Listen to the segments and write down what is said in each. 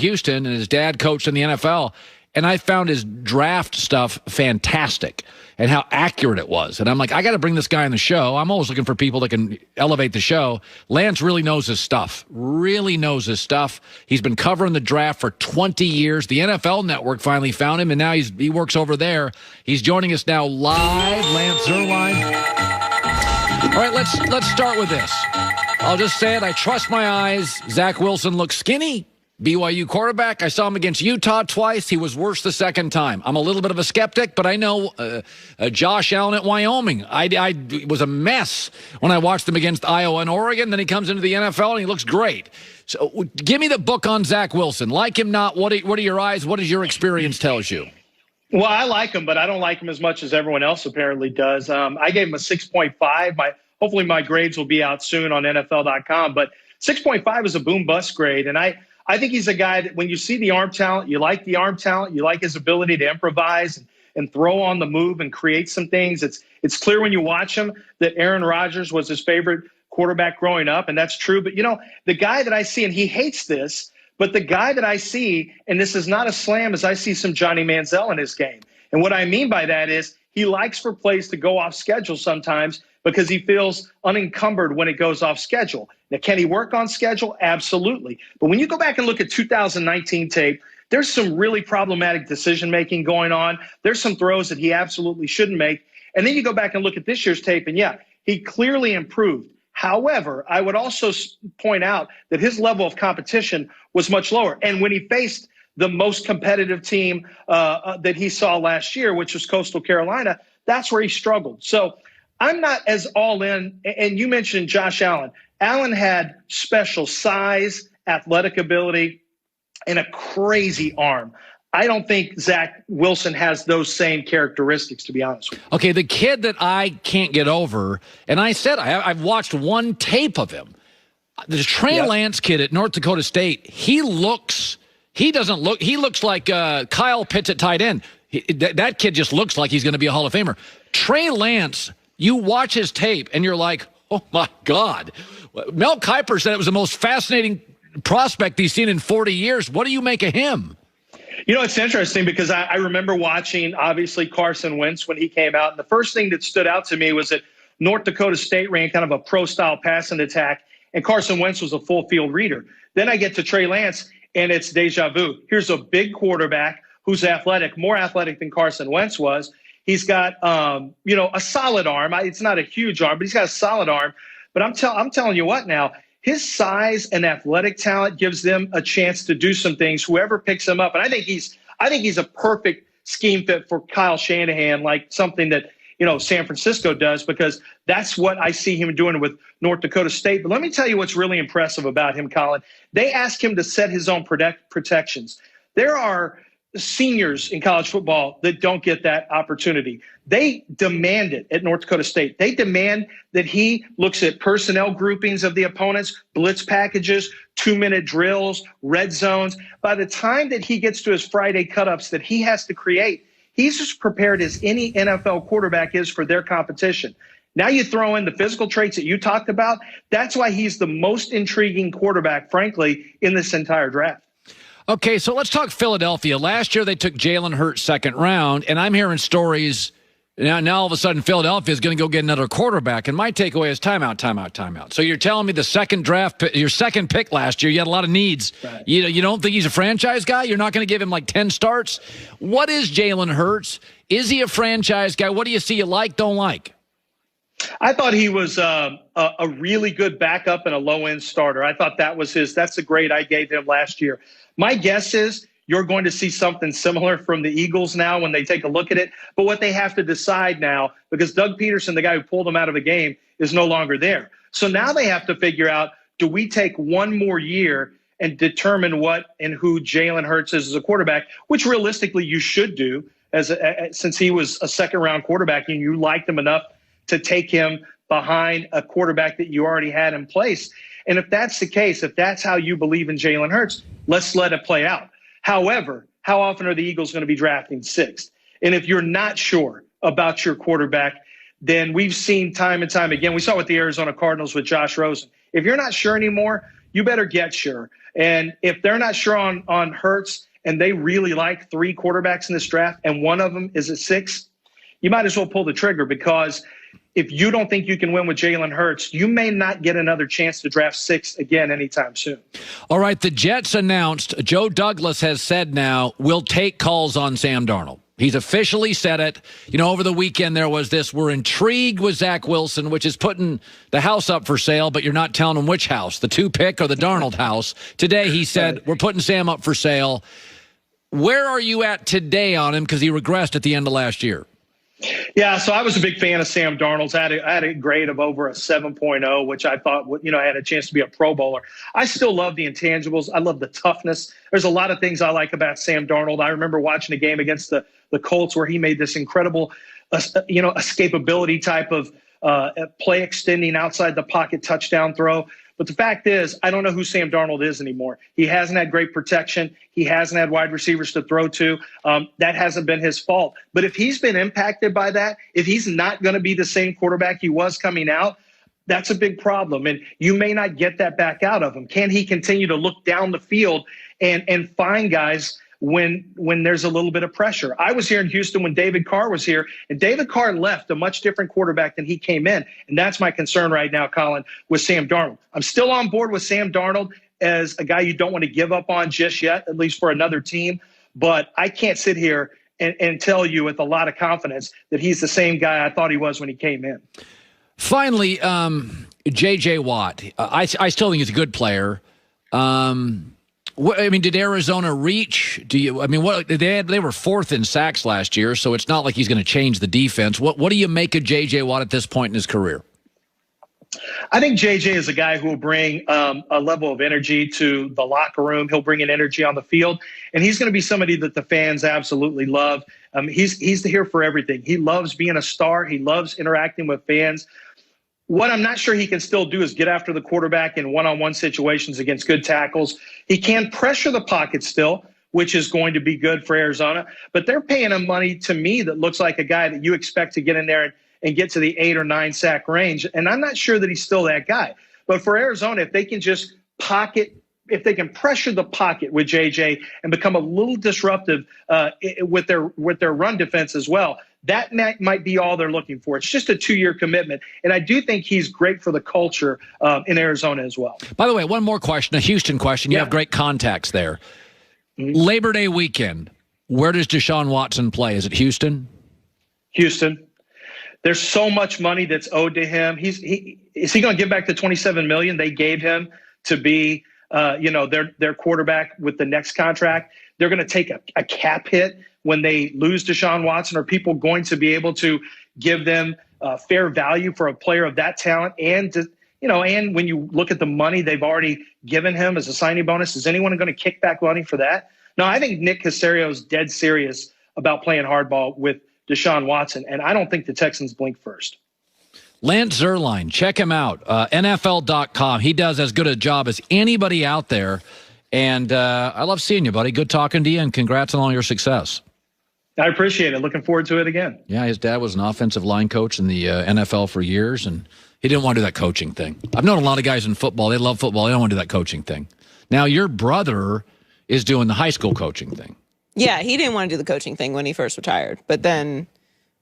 Houston, and his dad coached in the NFL. And I found his draft stuff fantastic and how accurate it was. And I'm like, I got to bring this guy on the show. I'm always looking for people that can elevate the show. Lance really knows his stuff, He's been covering the draft for 20 years. The NFL Network finally found him, and now he works over there. He's joining us now live, Lance Zierlein. All right, let's start with this. I'll just say it. I trust my eyes. Zach Wilson looks skinny. BYU quarterback. I saw him against Utah twice. He was worse the second time. I'm a little bit of a skeptic, but I know Josh Allen at Wyoming. It was a mess when I watched him against Iowa and Oregon. Then he comes into the NFL and he looks great. So give me the book on Zach Wilson. Like him, not. What are your eyes? What does your experience tells you? Well, I like him, but I don't like him as much as everyone else apparently does. I gave him a 6.5. Hopefully my grades will be out soon on NFL.com, but 6.5 is a boom-bust grade, and I think he's a guy that when you see the arm talent, you like the arm talent, you like his ability to improvise and throw on the move and create some things. It's clear when you watch him that Aaron Rodgers was his favorite quarterback growing up, and that's true. But, the guy that I see, and he hates this, but the guy that I see, and this is not a slam, is I see some Johnny Manziel in his game. And what I mean by that is he likes for plays to go off schedule sometimes because he feels unencumbered when it goes off schedule. Now, can he work on schedule? Absolutely. But when you go back and look at 2019 tape, there's some really problematic decision-making going on. There's some throws that he absolutely shouldn't make. And then you go back and look at this year's tape, and yeah, he clearly improved. However, I would also point out that his level of competition was much lower. And when he faced the most competitive team that he saw last year, which was Coastal Carolina, that's where he struggled. So I'm not as all in. And you mentioned Josh Allen. Allen had special size, athletic ability, and a crazy arm. I don't think Zach Wilson has those same characteristics, to be honest with you. Okay, the kid that I can't get over, and I said I've watched one tape of him. The Trey Lance kid at North Dakota State, he looks like Kyle Pitts at tight end. That kid just looks like he's going to be a Hall of Famer. Trey Lance, you watch his tape, and you're like, oh, my God. Mel Kiper said it was the most fascinating prospect he's seen in 40 years. What do you make of him? It's interesting because I remember watching, obviously, Carson Wentz when he came out. And the first thing that stood out to me was that North Dakota State ran kind of a pro-style passing attack, and Carson Wentz was a full-field reader. Then I get to Trey Lance, and it's deja vu. Here's a big quarterback who's athletic, more athletic than Carson Wentz was. He's got, a solid arm. It's not a huge arm, but he's got a solid arm. But I'm telling you what now, his size and athletic talent gives them a chance to do some things, whoever picks him up. And I think he's a perfect scheme fit for Kyle Shanahan, like something that, San Francisco does, because that's what I see him doing with North Dakota State. But let me tell you what's really impressive about him, Colin. They ask him to set his own protections. There are seniors in college football that don't get that opportunity. They demand it at North Dakota State. They demand that he looks at personnel groupings of the opponents, blitz packages, 2-minute drills, red zones. By the time that he gets to his Friday cut-ups that he has to create, he's as prepared as any NFL quarterback is for their competition. Now you throw in the physical traits that you talked about. That's why he's the most intriguing quarterback, frankly, in this entire draft. Okay, so let's talk Philadelphia. Last year they took Jalen Hurts second round, and I'm hearing stories now all of a sudden Philadelphia is going to go get another quarterback, and my takeaway is timeout. So you're telling me your second pick last year, you had a lot of needs. Right. You don't think he's a franchise guy? You're not going to give him like 10 starts? What is Jalen Hurts? Is he a franchise guy? What do you see you like, don't like? I thought he was a really good backup and a low-end starter. I thought that's the grade I gave him last year. My guess is you're going to see something similar from the Eagles now when they take a look at it. But what they have to decide now, because Doug Peterson, the guy who pulled him out of a game, is no longer there. So now they have to figure out, do we take one more year and determine what and who Jalen Hurts is as a quarterback, which realistically you should do since he was a second-round quarterback and you liked him enough to take him behind a quarterback that you already had in place. And if that's the case, if that's how you believe in Jalen Hurts, let's let it play out. However, how often are the Eagles going to be drafting sixth? And if you're not sure about your quarterback, then we've seen time and time again. We saw with the Arizona Cardinals with Josh Rosen. If you're not sure anymore, you better get sure. And if they're not sure on Hurts and they really like 3 quarterbacks in this draft and one of them is at 6, you might as well pull the trigger, because if you don't think you can win with Jalen Hurts, you may not get another chance to draft 6 again anytime soon. All right, the Jets announced, Joe Douglas has said now, we'll take calls on Sam Darnold. He's officially said it. You know, over the weekend there was this, we're intrigued with Zach Wilson, which is putting the house up for sale, but you're not telling them which house, the 2-pick or the Darnold house. Today he said, we're putting Sam up for sale. Where are you at today on him? Because he regressed at the end of last year. Yeah, so I was a big fan of Sam Darnold's. I had a grade of over a 7.0, which I thought, had a chance to be a Pro Bowler. I still love the intangibles. I love the toughness. There's a lot of things I like about Sam Darnold. I remember watching a game against the Colts where he made this incredible, escapability type of play extending outside the pocket touchdown throw. But the fact is, I don't know who Sam Darnold is anymore. He hasn't had great protection. He hasn't had wide receivers to throw to. That hasn't been his fault. But if he's been impacted by that, if he's not going to be the same quarterback he was coming out, that's a big problem. And you may not get that back out of him. Can he continue to look down the field and find guys when there's a little bit of pressure? I was here in Houston when David Carr was here, and David Carr left a much different quarterback than he came in. And that's my concern right now, Colin, with Sam Darnold. I'm still on board with Sam Darnold as a guy you don't want to give up on just yet, at least for another team. But I can't sit here and tell you with a lot of confidence that he's the same guy I thought he was when he came in. Finally, J.J. Watt. I still think he's a good player. Did Arizona reach? They were 4th in sacks last year, so it's not like he's going to change the defense. What do you make of J.J. Watt at this point in his career? I think J.J. is a guy who will bring a level of energy to the locker room. He'll bring an energy on the field, and he's going to be somebody that the fans absolutely love. He's here for everything. He loves being a star. He loves interacting with fans. What I'm not sure he can still do is get after the quarterback in one-on-one situations against good tackles. He can pressure the pocket still, which is going to be good for Arizona. But they're paying him money, to me, that looks like a guy that you expect to get in there and get to the 8 or 9 sack range. And I'm not sure that he's still that guy. But for Arizona, if they can just if they can pressure the pocket with JJ and become a little disruptive with their run defense as well, that might be all they're looking for. It's just a 2-year commitment. And I do think he's great for the culture in Arizona as well. By the way, one more question, a Houston question. You have great contacts there. Mm-hmm. Labor Day weekend, where does Deshaun Watson play? Is it Houston? Houston. There's so much money that's owed to him. Is he going to give back the $27 million they gave him to be their quarterback with the next contract? They're going to take a cap hit when they lose Deshaun Watson. Are people going to be able to give them fair value for a player of that talent? And when you look at the money they've already given him as a signing bonus, is anyone going to kick back money for that? No, I think Nick Caserio is dead serious about playing hardball with Deshaun Watson, and I don't think the Texans blink first. Lance Zierlein, check him out, NFL.com. He does as good a job as anybody out there, and I love seeing you, buddy. Good talking to you, and congrats on all your success. I appreciate it. Looking forward to it again. Yeah, his dad was an offensive line coach in the NFL for years, and he didn't want to do that coaching thing. I've known a lot of guys in football. They love football. They don't want to do that coaching thing. Now, your brother is doing the high school coaching thing. Yeah, he didn't want to do the coaching thing when he first retired. But then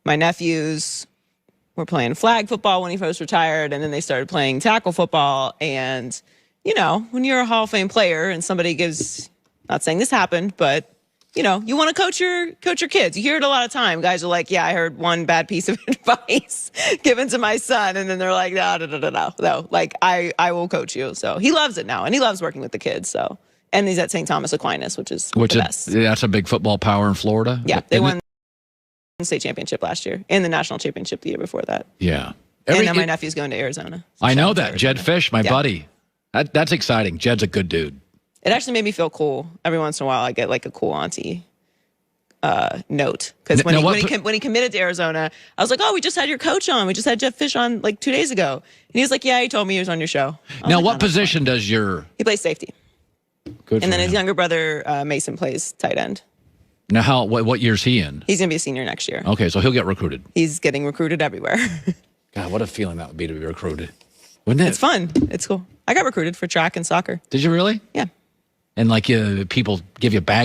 my nephews were playing flag football when he first retired, and then they started playing tackle football. And, when you're a Hall of Fame player and somebody gives, not saying this happened, but, you want to coach your kids. You hear it a lot of time. Guys are like, yeah, I heard one bad piece of advice given to my son. And then they're like, no. Like, I will coach you. So he loves it now, and he loves working with the kids. So. And he's at St. Thomas Aquinas, which is the best. That's a big football power in Florida. Yeah, they won the state championship last year and the national championship the year before that. Yeah. And now my nephew's going to Arizona. So I know that. Jed Fish, my buddy. That's exciting. Jed's a good dude. It actually made me feel cool. Every once in a while, I get like a cool auntie note. Because when he committed to Arizona, I was like, oh, we just had your coach on. We just had Jeff Fish on like 2 days ago. And he was like, yeah, he told me he was on your show. Now, what position does your... He plays safety. Good. And then his younger brother, Mason, plays tight end. Now, what year's he in? He's going to be a senior next year. Okay, so he'll get recruited. He's getting recruited everywhere. God, what a feeling that would be to be recruited. Wouldn't it? It's fun. It's cool. I got recruited for track and soccer. Did you really? Yeah. And like people give you bags